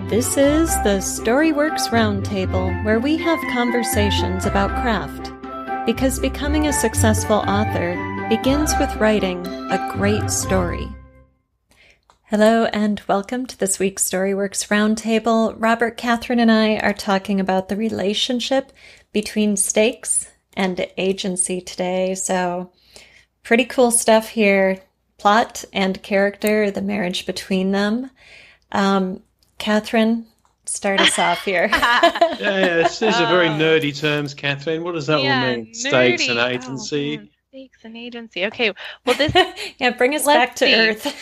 This is the Storyworks Roundtable, where we have conversations about craft. Because becoming a successful author begins with writing a great story. Hello and welcome to this week's Storyworks Roundtable. Robert, Kathryn, and I are talking about the relationship between stakes and agency today. So, pretty cool stuff here. Plot and character, the marriage between them. Kathryn, start us off here. Yes, these are very nerdy terms, Kathryn. What does that all mean? Nerdy. Stakes and agency? Oh, man. Stakes and agency. Okay, well, this... Yeah, bring us back to Earth.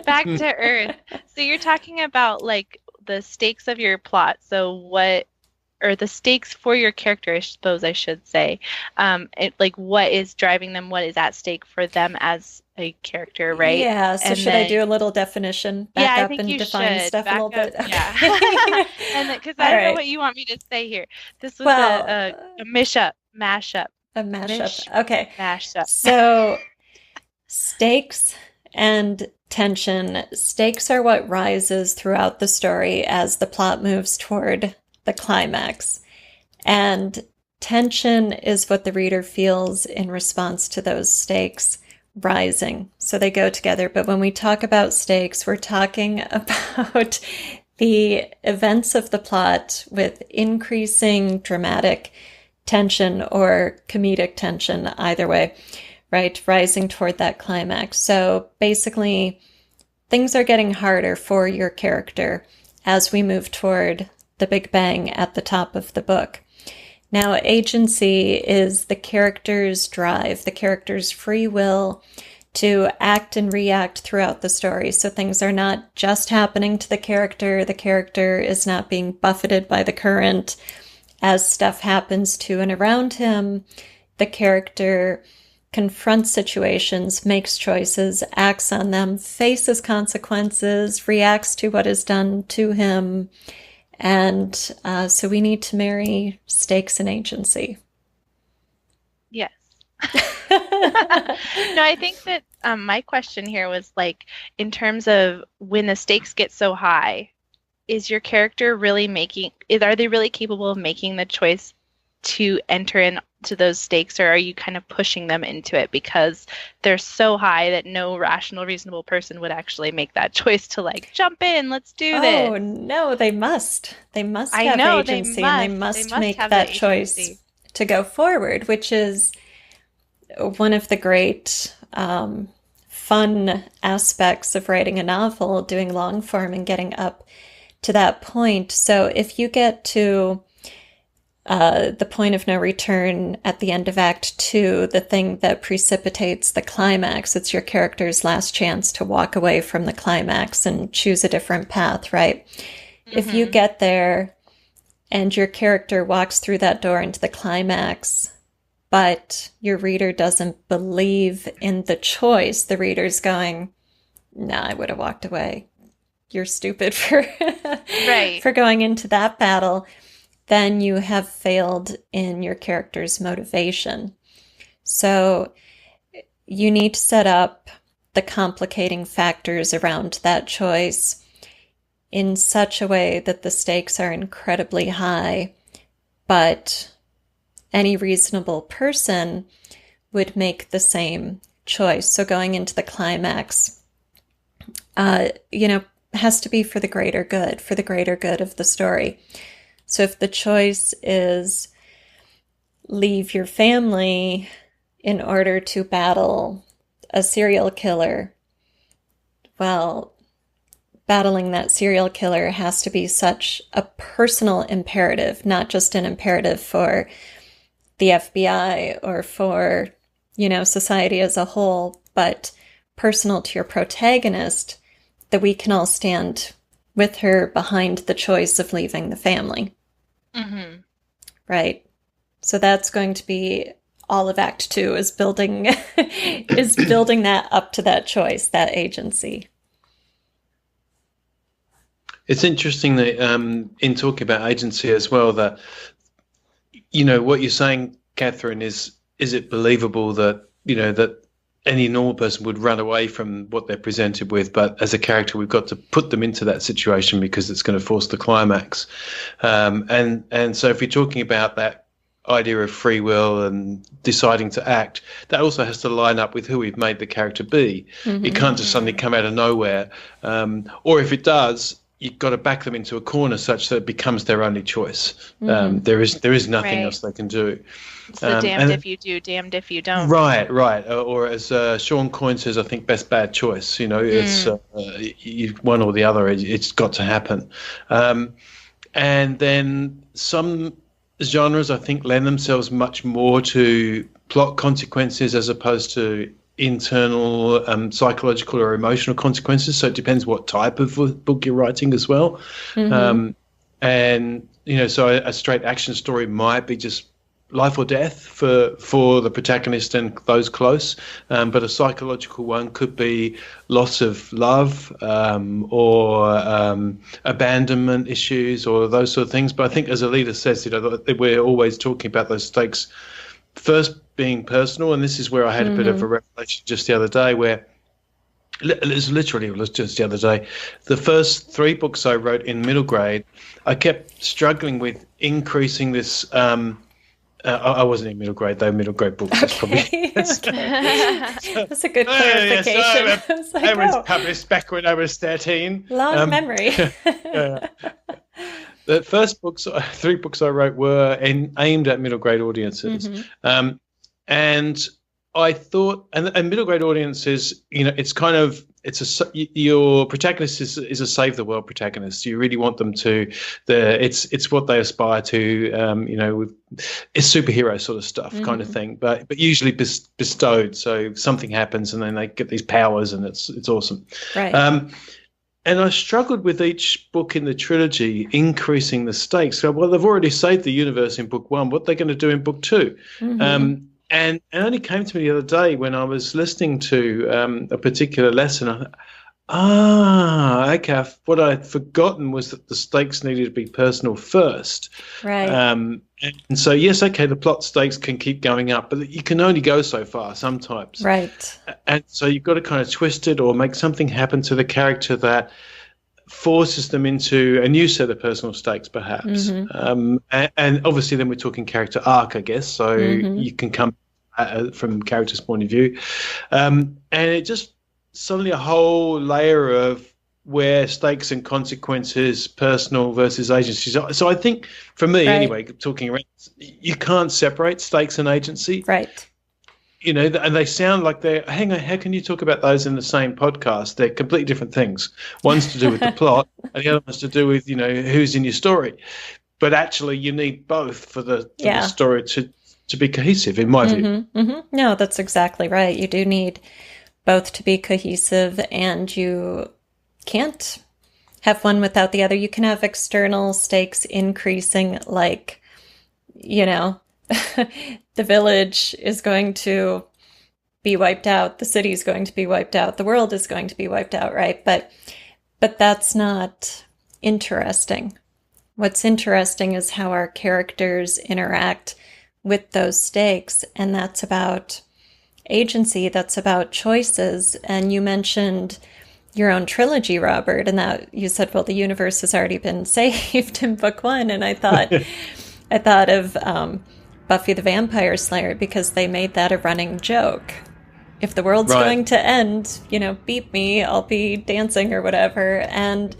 Back to Earth. So you're talking about, like, the stakes of your plot. So what... or the stakes for your character, I suppose I should say. What is driving them, what is at stake for them as a character, right? Yeah, so should I do a little definition? Back up and define stuff a little bit? Yeah. And because I don't know what you want me to say here. This was a mashup. A mashup. Okay. Mashup. So stakes and tension. Stakes are what rises throughout the story as the plot moves toward the climax. And tension is what the reader feels in response to those stakes rising. So they go together. But when we talk about stakes, we're talking about the events of the plot with increasing dramatic tension or comedic tension, either way, right? Rising toward that climax. So basically, things are getting harder for your character as we move toward the big bang at the top of the book. Now, agency is the character's drive, the character's free will to act and react throughout the story. So things are not just happening to the character is not being buffeted by the current. As stuff happens to and around him, the character confronts situations, makes choices, acts on them, faces consequences, reacts to what is done to him. And so we need to marry stakes and agency. Yes. No, I think that my question here was like, in terms of when the stakes get so high, is your character are they really capable of making the choice to enter into those stakes, or are you kind of pushing them into it because they're so high that no rational, reasonable person would actually make that choice to like jump in, let's do this? Oh no, they must. They must have agency, and they must make that choice to go forward, which is one of the great fun aspects of writing a novel, doing long form and getting up to that point. So if you get to the point of no return at the end of Act 2, the thing that precipitates the climax, it's your character's last chance to walk away from the climax and choose a different path, right? Mm-hmm. If you get there and your character walks through that door into the climax, but your reader doesn't believe in the choice, the reader's going, nah, I would have walked away. You're stupid for for going into that battle. Then you have failed in your character's motivation. So you need to set up the complicating factors around that choice in such a way that the stakes are incredibly high, but any reasonable person would make the same choice. So going into the climax, has to be for the greater good of the story. So if the choice is leave your family in order to battle a serial killer, well, battling that serial killer has to be such a personal imperative, not just an imperative for the FBI or for, society as a whole, but personal to your protagonist, that we can all stand with her behind the choice of leaving the family. Mm-hmm. Right? So that's going to be all of Act 2 is building that up to that choice, that agency. It's interesting that in talking about agency as well, that what you're saying, Kathryn, is it believable that that any normal person would run away from what they're presented with, but as a character, we've got to put them into that situation because it's going to force the climax. And so if you're talking about that idea of free will and deciding to act, that also has to line up with who we've made the character be. It can't just suddenly come out of nowhere. Or if it does, you've got to back them into a corner such that it becomes their only choice. There is nothing else they can do. It's the damned if you do, damned if you don't. Right. Or as Sean Coyne says, I think best bad choice. It's one or the other. It's got to happen. And then some genres, I think, lend themselves much more to plot consequences as opposed to internal psychological or emotional consequences. So it depends what type of book you're writing as well. And so a straight action story might be just life or death for the protagonist and those close, but a psychological one could be loss of love or abandonment issues or those sort of things. But I think, as Alida says, we're always talking about those stakes first being personal, and this is where I had a bit of a revelation just the other day, where it was just the other day. The first 3 books I wrote in middle grade, I kept struggling with increasing this. I wasn't in middle grade, though. Middle grade books. Okay. That's a good clarification. I was published back when I was 13. Long memory. The first 3 books I wrote were aimed at middle grade audiences. And I thought, and middle grade audiences, it's kind of, your protagonist is a save the world protagonist. You really want them to, it's what they aspire to, it's superhero sort of stuff kind of thing, but usually bestowed. So something happens and then they get these powers and it's awesome. Right. And I struggled with each book in the trilogy increasing the stakes. So, well, they've already saved the universe in book 1. What are they going to do in book 2? And it only came to me the other day when I was listening to a particular lesson. I thought, okay. What I'd forgotten was that the stakes needed to be personal first. Right. And so, yes, okay, the plot stakes can keep going up, but you can only go so far sometimes. Right. And so you've got to kind of twist it or make something happen to the character that forces them into a new set of personal stakes, perhaps. And obviously then we're talking character arc, I guess, so you can come from character's point of view. And it just suddenly a whole layer of where stakes and consequences, personal versus agency. So I think, for me anyway, talking around, you can't separate stakes and agency. Right. And they sound like hang on, how can you talk about those in the same podcast? They're completely different things. One's to do with the plot and the other one's to do with, who's in your story. But actually you need both for the story to be cohesive, in my view. No, that's exactly right. You do need both to be cohesive, and you can't have one without the other. You can have external stakes increasing, like, the village is going to be wiped out, the city is going to be wiped out, the world is going to be wiped out, right? But that's not interesting. What's interesting is how our characters interact with those stakes, and that's about agency, that's about choices. And you mentioned your own trilogy, Robert, and that you said, well, the universe has already been saved in book 1, and I thought of Buffy the Vampire Slayer, because they made that a running joke. If the world's going to end, beat me, I'll be dancing or whatever. And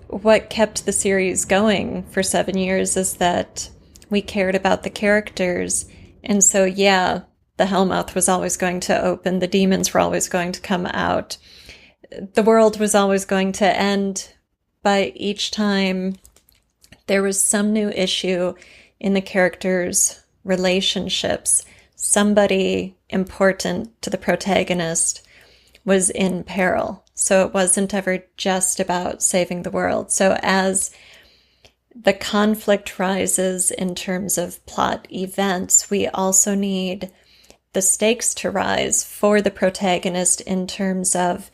what kept the series going for 7 years is that we cared about the characters. And so, the Hellmouth was always going to open. The demons were always going to come out. The world was always going to end. But each time there was some new issue in the characters' relationships. Somebody important to the protagonist was in peril. So it wasn't ever just about saving the world. So as the conflict rises in terms of plot events, we also need the stakes to rise for the protagonist in terms of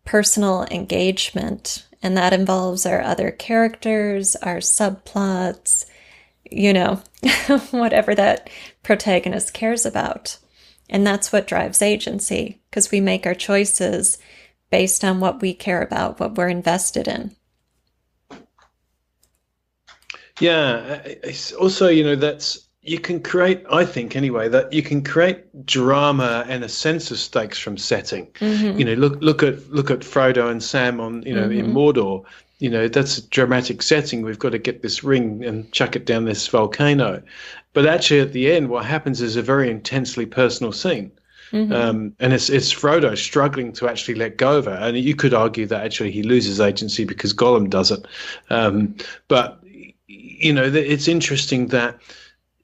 personal engagement. And that involves our other characters, our subplots, whatever that protagonist cares about. And that's what drives agency, because we make our choices based on what we care about, what we're invested in. Yeah, it's also, that's you can create, I think anyway, that you can create drama and a sense of stakes from setting. Mm-hmm. Look at Frodo and Sam on, in Mm-hmm. Mordor. That's a dramatic setting. We've got to get this ring and chuck it down this volcano. But actually, at the end, what happens is a very intensely personal scene. Mm-hmm. And it's Frodo struggling to actually let go of her. And you could argue that actually he loses agency because Gollum does it. But it's interesting that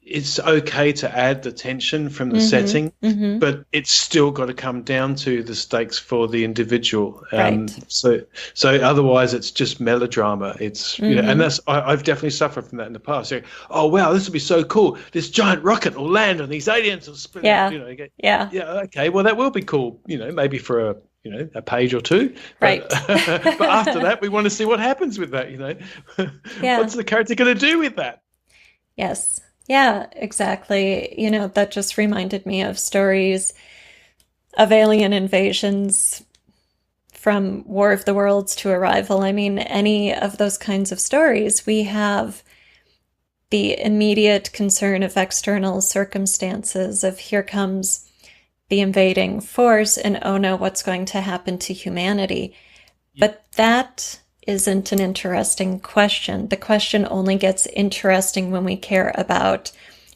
it's okay to add the tension from the setting, Mm-hmm. but it's still got to come down to the stakes for the individual. Right. So otherwise it's just melodrama. It's and that's I've definitely suffered from that in the past. Oh wow, this will be so cool. This giant rocket will land and these aliens will split. Yeah. Yeah. Okay. Well, that will be cool. Maybe for a page or two. Right. But after that, we want to see what happens with that. Yeah. What's the character going to do with that? Yes. Yeah, exactly. That just reminded me of stories of alien invasions from War of the Worlds to Arrival. I mean, any of those kinds of stories, we have the immediate concern of external circumstances, of here comes the invading force, and oh no, what's going to happen to humanity? But that isn't an interesting question. The question only gets interesting when we care about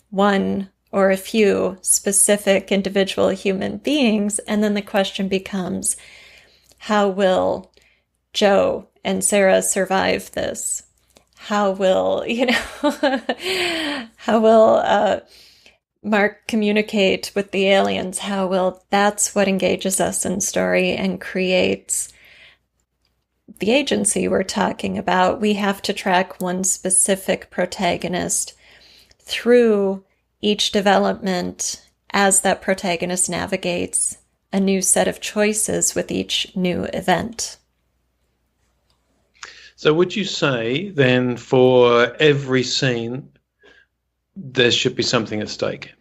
one or a few specific individual human beings. And then the question becomes, how will Joe and Sarah survive this? How will, how will Mark communicate with the aliens? That's what engages us in story and creates the agency we're talking about. We have to track one specific protagonist through each development as that protagonist navigates a new set of choices with each new event. So would you say then for every scene there should be something at stake?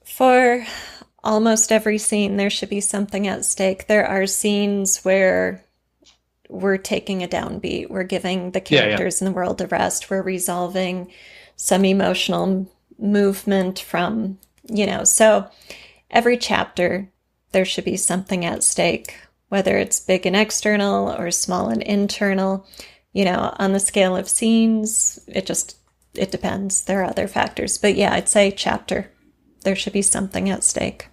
For almost every scene, there should be something at stake. There are scenes where we're taking a downbeat. We're giving the characters in the world a rest. We're resolving some emotional movement from, so every chapter, there should be something at stake, whether it's big and external or small and internal. On the scale of scenes, it depends. There are other factors. But yeah, I'd say chapter. There should be something at stake.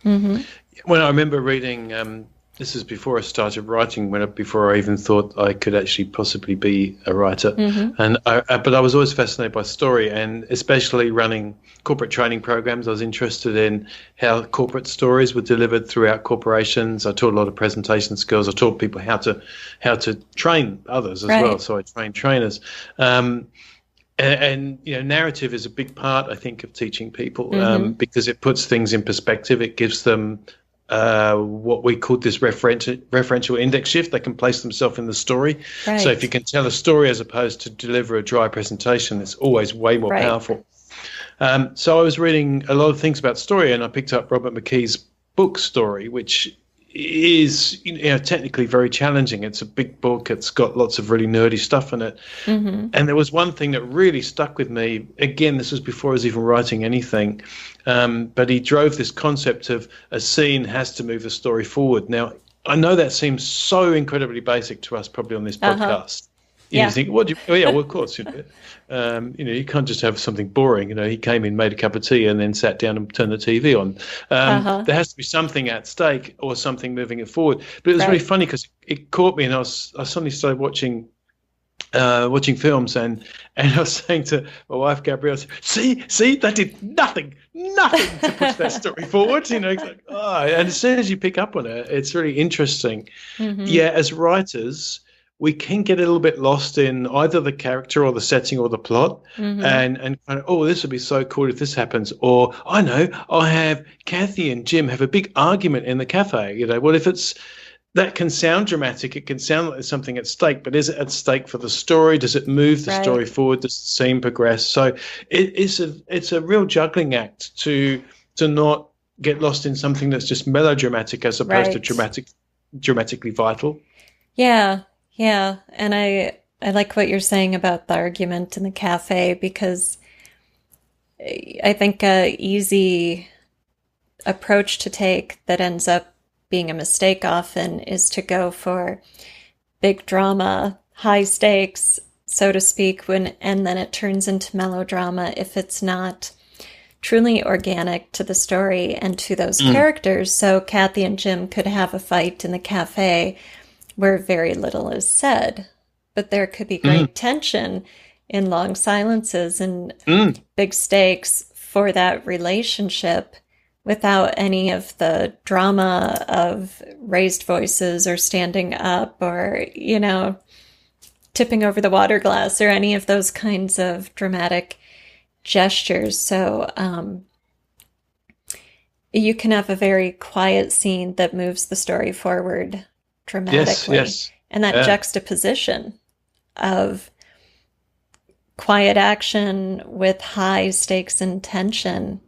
Mm-hmm. When I remember reading, this is before I started writing, before I even thought I could actually possibly be a writer. And but I was always fascinated by story, and especially running corporate training programs. I was interested in how corporate stories were delivered throughout corporations. I taught a lot of presentation skills. I taught people how to train others as well. So I trained trainers. And narrative is a big part, I think, of teaching people because it puts things in perspective. It gives them what we call this referential index shift. They can place themselves in the story. Right. So if you can tell a story as opposed to deliver a dry presentation, it's always way more powerful. So I was reading a lot of things about story, and I picked up Robert McKee's book Story, which is technically very challenging. It's a big book. It's got lots of really nerdy stuff in it. And there was one thing that really stuck with me. Again, this was before I was even writing anything. But he drove this concept of a scene has to move the story forward. Now, I know that seems so incredibly basic to us probably on this podcast. You think, well, of course. You can't just have something boring. He came in, made a cup of tea, and then sat down and turned the TV on. There has to be something at stake or something moving it forward. But it was really funny because it caught me, and I suddenly started watching films, and I was saying to my wife Gabrielle, see, that did nothing to push that story forward. It's like, and as soon as you pick up on it, it's really interesting. Yeah, as writers, we can get a little bit lost in either the character or the setting or the plot, and kind of, this would be so cool if this happens. Or I know I'll have Kathy and Jim have a big argument in the cafe. Well, if it's that can sound dramatic. It can sound like there's something at stake, but is it at stake for the story? Does it move the story forward? Does the scene progress? So it's a real juggling act to not get lost in something that's just melodramatic as opposed to dramatically vital. Yeah, yeah. And I like what you're saying about the argument in the cafe, because I think a easy approach to take that ends up being a mistake often is to go for big drama, high stakes, so to speak, and then it turns into melodrama if it's not truly organic to the story and to those characters. So Kathy and Jim could have a fight in the cafe where very little is said, but there could be great tension in long silences and big stakes for that relationship without any of the drama of raised voices or standing up or, tipping over the water glass or any of those kinds of dramatic gestures. So you can have a very quiet scene that moves the story forward dramatically. Yes. And that juxtaposition of quiet action with high stakes and tension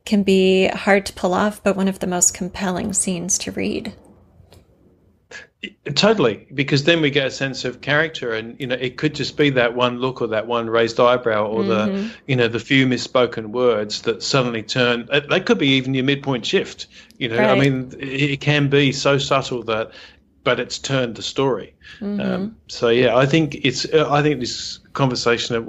can be hard to pull off, but one of the most compelling scenes to read. Totally, because then we get a sense of character, and it could just be that one look or that one raised eyebrow or the few misspoken words that suddenly turn. That could be even your midpoint shift. I mean, it can be so subtle but it's turned the story. So yeah, I think this conversation of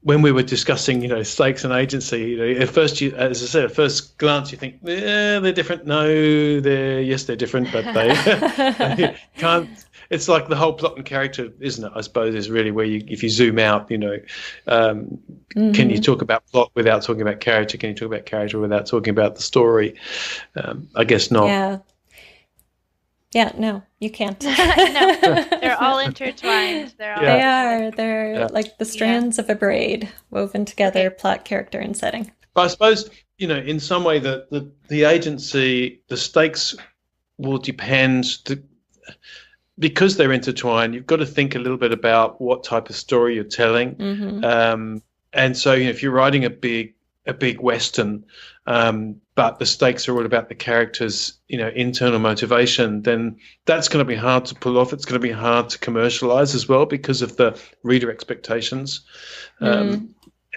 when we were discussing, stakes and agency, at first, as I said, at first glance, you think, they're different. No, they're different, but they can't. It's like the whole plot and character, isn't it? I suppose is really where if you zoom out, can you talk about plot without talking about character? Can you talk about character without talking about the story? I guess not. Yeah. Yeah, no, you can't. No, they're all intertwined. They're like the strands of a braid woven together, plot, character, and setting. But I suppose, in some way the agency, the stakes will depend, because they're intertwined, you've got to think a little bit about what type of story you're telling. And so, if you're writing a big Western, but the stakes are all about the characters' internal motivation, then that's going to be hard to pull off. It's going to be hard to commercialize as well because of the reader expectations,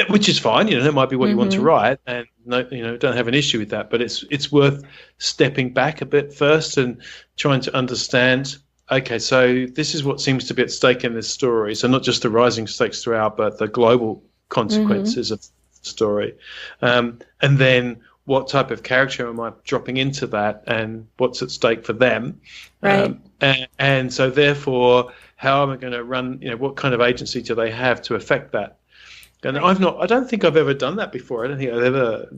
which is fine. That might be what you want to write, and don't have an issue with that. But it's worth stepping back a bit first and trying to understand. Okay, so this is what seems to be at stake in this story. So not just the rising stakes throughout, but the global consequences of the story, and then what type of character am I dropping into that, and what's at stake for them? Right. And so therefore, how am I going to run? What kind of agency do they have to affect that? And I don't think I've ever done that before. I don't think I've ever.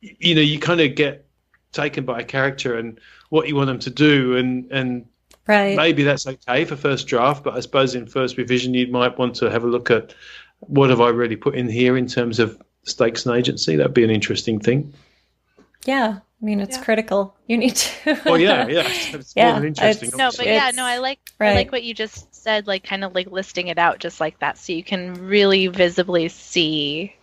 You kind of get taken by a character and what you want them to do, and maybe that's okay for first draft, but I suppose in first revision you might want to have a look at what have I really put in here in terms of stakes and agency. That'd be an interesting thing. Yeah, I mean, it's critical. You need to. Well, yeah. It's more than interesting. I like what you just said, like kind of like listing it out just like that, so you can really visibly see.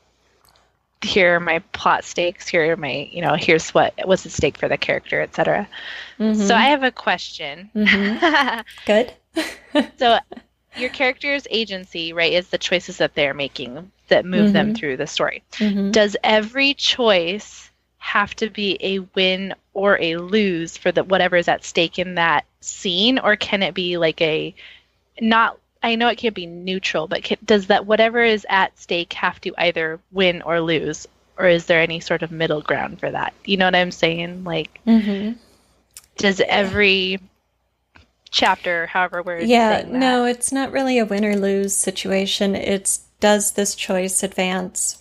Here are my plot stakes. Here are my, here's what's at stake for the character, etc. So I have a question. Good. So your character's agency, right, is the choices that they're making that move them through the story. Does every choice have to be a win or a lose for whatever is at stake in that scene, or can it be like I know it can't be neutral, but does that whatever is at stake have to either win or lose, or is there any sort of middle ground for that? You know what I'm saying? Like, does every chapter, however we're saying that? No, it's not really a win or lose situation. It's does this choice advance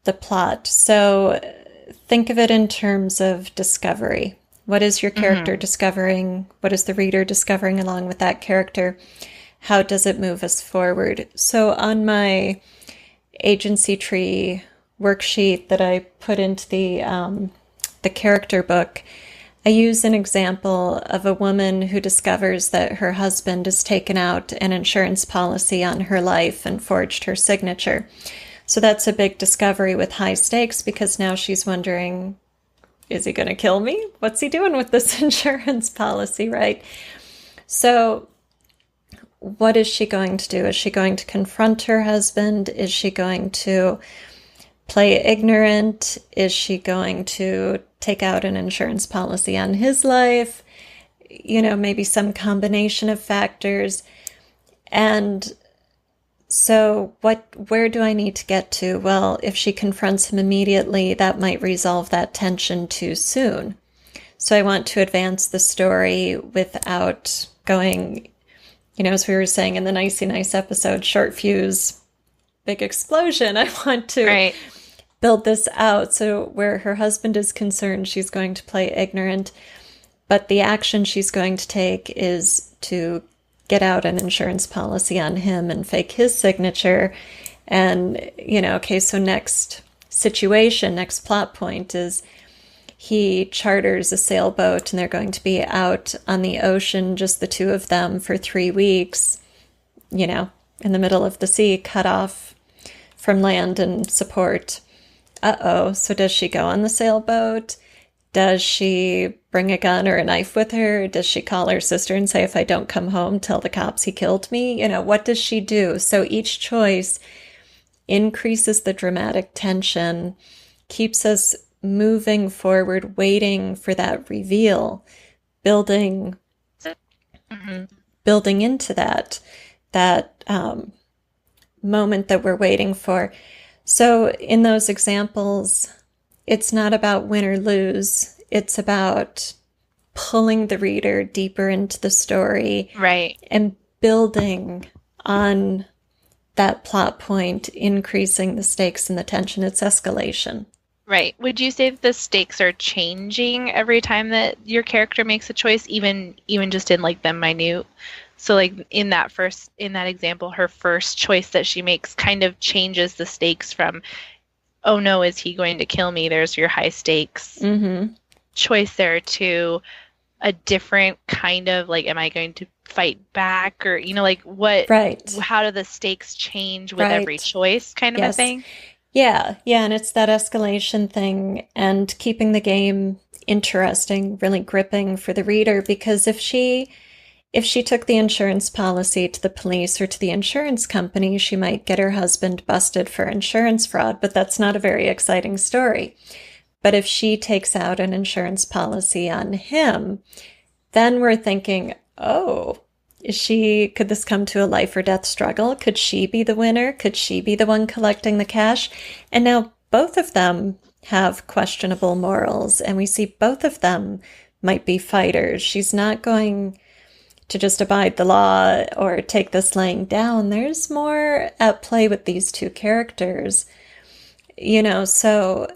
the plot? So think of it in terms of discovery. What is your character discovering? What is the reader discovering along with that character? How does it move us forward? So on my agency tree worksheet that I put into the character book, I use an example of a woman who discovers that her husband has taken out an insurance policy on her life and forged her signature. So that's a big discovery with high stakes, because now she's wondering, is he going to kill me? What's he doing with this insurance policy, right? So what is she going to do? Is she going to confront her husband? Is she going to play ignorant? Is she going to take out an insurance policy on his life? Maybe some combination of factors. And so where do I need to get to? Well, if she confronts him immediately, that might resolve that tension too soon. So I want to advance the story without going, as we were saying in the Nicey Nice episode, short fuse, big explosion. I want to build this out. So where her husband is concerned, she's going to play ignorant, but the action she's going to take is to get out an insurance policy on him and fake his signature. And, okay, so next plot point is he charters a sailboat and they're going to be out on the ocean, just the two of them, for 3 weeks, in the middle of the sea, cut off from land and support. So does she go on the sailboat? Does she bring a gun or a knife with her? Does she call her sister and say, if I don't come home, tell the cops he killed me? What does she do? So each choice increases the dramatic tension, keeps us moving forward, waiting for that reveal, building into that moment that we're waiting for. So in those examples, it's not about win or lose. It's about pulling the reader deeper into the story. Right. And building on that plot point, increasing the stakes and the tension. It's escalation. Right. Would you say that the stakes are changing every time that your character makes a choice, even just in like the minute? So like in that example, her first choice that she makes kind of changes the stakes from, oh no, is he going to kill me? There's your high stakes choice there, to a different kind of like, am I going to fight back? Or, what, how do the stakes change with every choice kind of a thing? Yeah. And it's that escalation thing and keeping the game interesting, really gripping for the reader, because if she took the insurance policy to the police or to the insurance company, she might get her husband busted for insurance fraud, but that's not a very exciting story. But if she takes out an insurance policy on him, then we're thinking, could this come to a life or death struggle? Could she be the winner? Could she be the one collecting the cash? And now both of them have questionable morals, and we see both of them might be fighters. She's not going to just abide the law or take this laying down. There's more at play with these two characters, so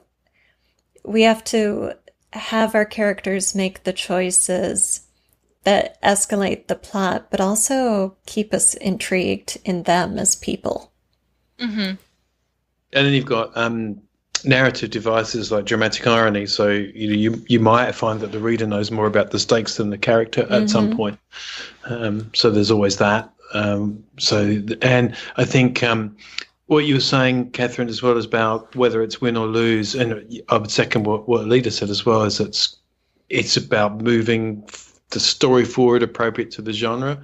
we have to have our characters make the choices that escalate the plot, but also keep us intrigued in them as people. Mm-hmm. And then you've got narrative devices like dramatic irony. So you might find that the reader knows more about the stakes than the character at some point. So there's always that. And I think what you were saying, Kathryn, as well, is about whether it's win or lose, and I would second what Alida said as well, is it's about moving the story forward appropriate to the genre.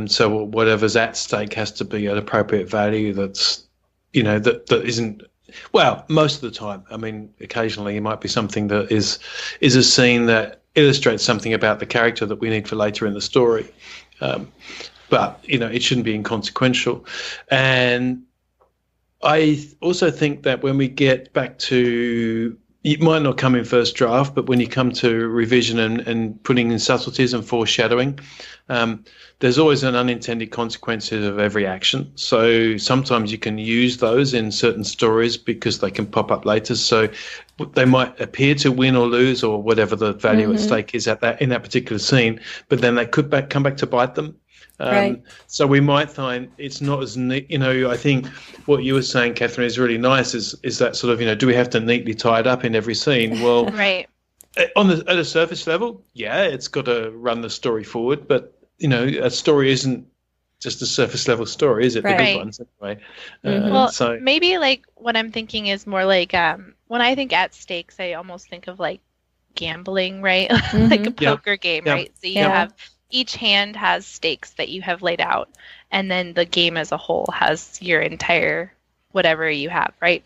So whatever's at stake has to be at appropriate value. That's that isn't. Well, most of the time. I mean, occasionally it might be something that is a scene that illustrates something about the character that we need for later in the story. But it shouldn't be inconsequential. And I also think that when we get back to, it might not come in first draft, but when you come to revision and putting in subtleties and foreshadowing, there's always an unintended consequences of every action. So sometimes you can use those in certain stories because they can pop up later. So they might appear to win or lose or whatever the value at stake is in that particular scene, but then they could come back to bite them. So we might find it's not as neat. I think what you were saying, Kathryn, is really nice. Is that sort of do we have to neatly tie it up in every scene? Well, right. at a surface level, yeah, it's got to run the story forward, but a story isn't just a surface level story, is it? The Right. good ones, anyway. Well, So maybe like what I'm thinking is more like when I think at stakes, I almost think of like gambling, right? Like a Yeah. poker game, Yeah. right? So you Yeah. have each hand has stakes that you have laid out, and then the game as a whole has your entire whatever you have, right?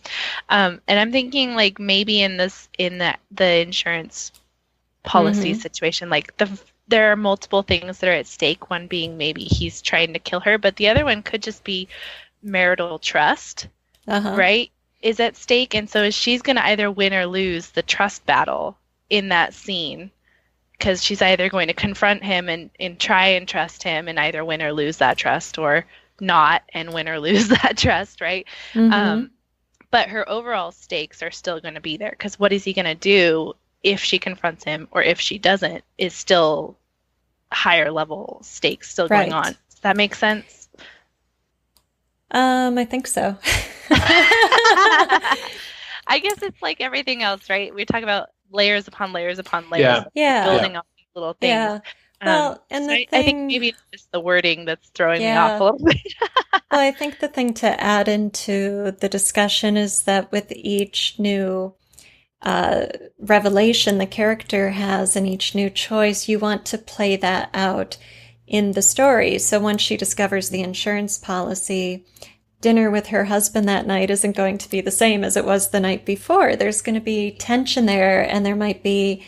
And I'm thinking like maybe in the insurance policy situation, like there are multiple things that are at stake. One being maybe he's trying to kill her, but the other one could just be marital trust, right? Is at stake, and so she's going to either win or lose the trust battle in that scene, because she's either going to confront him and try and trust him and either win or lose that trust, or not and win or lose that trust, right? But her overall stakes are still going to be there, because what is he going to do if she confronts him, or if she doesn't, is still higher level stakes still going on. Does that make sense? I think so. I guess it's like everything else, right? We talk about layers upon layers upon layers, building up these little things. Yeah. Well, and so I think maybe it's just the wording that's throwing me off a little bit. Well, I think the thing to add into the discussion is that with each new revelation the character has and each new choice, you want to play that out in the story. So once she discovers the insurance policy, dinner with her husband that night isn't going to be the same as it was the night before. There's going to be tension there, and there might be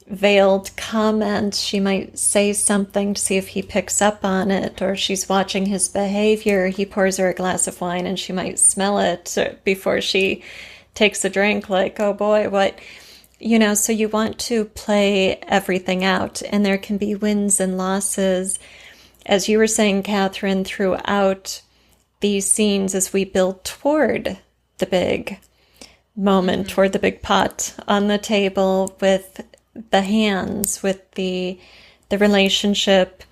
veiled comments. She might say something to see if he picks up on it, or she's watching his behavior. He pours her a glass of wine and she might smell it before she takes a drink, like, oh boy, what, so you want to play everything out, and there can be wins and losses, as you were saying, Kathryn, throughout these scenes as we build toward the big moment, toward the big pot on the table, with the hands, with the relationship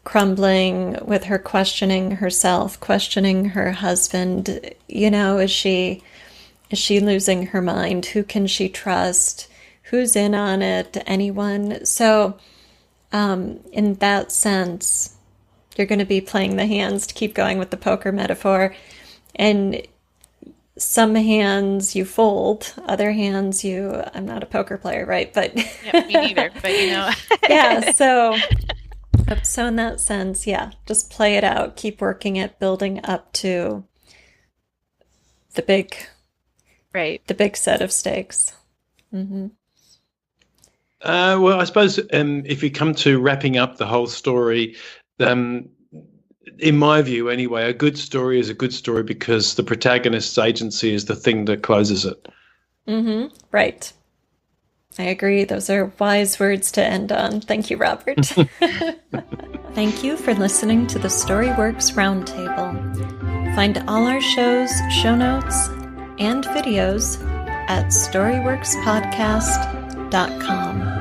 crumbling, with her questioning herself, questioning her husband. Is she losing her mind? Who can she trust? Who's in on it? Anyone? So, in that sense, you're going to be playing the hands, to keep going with the poker metaphor. And some hands you fold, other hands I'm not a poker player, right? But yeah, me neither, but yeah, so in that sense, just play it out, keep working it, building up to the big set of stakes. Well, I suppose if you come to wrapping up the whole story, in my view anyway, a good story is a good story because the protagonist's agency is the thing that closes it. Right. I agree. Those are wise words to end on. Thank you, Robert. Thank you for listening to the Storyworks Roundtable. Find all our shows, show notes, and videos at storyworkspodcast.com.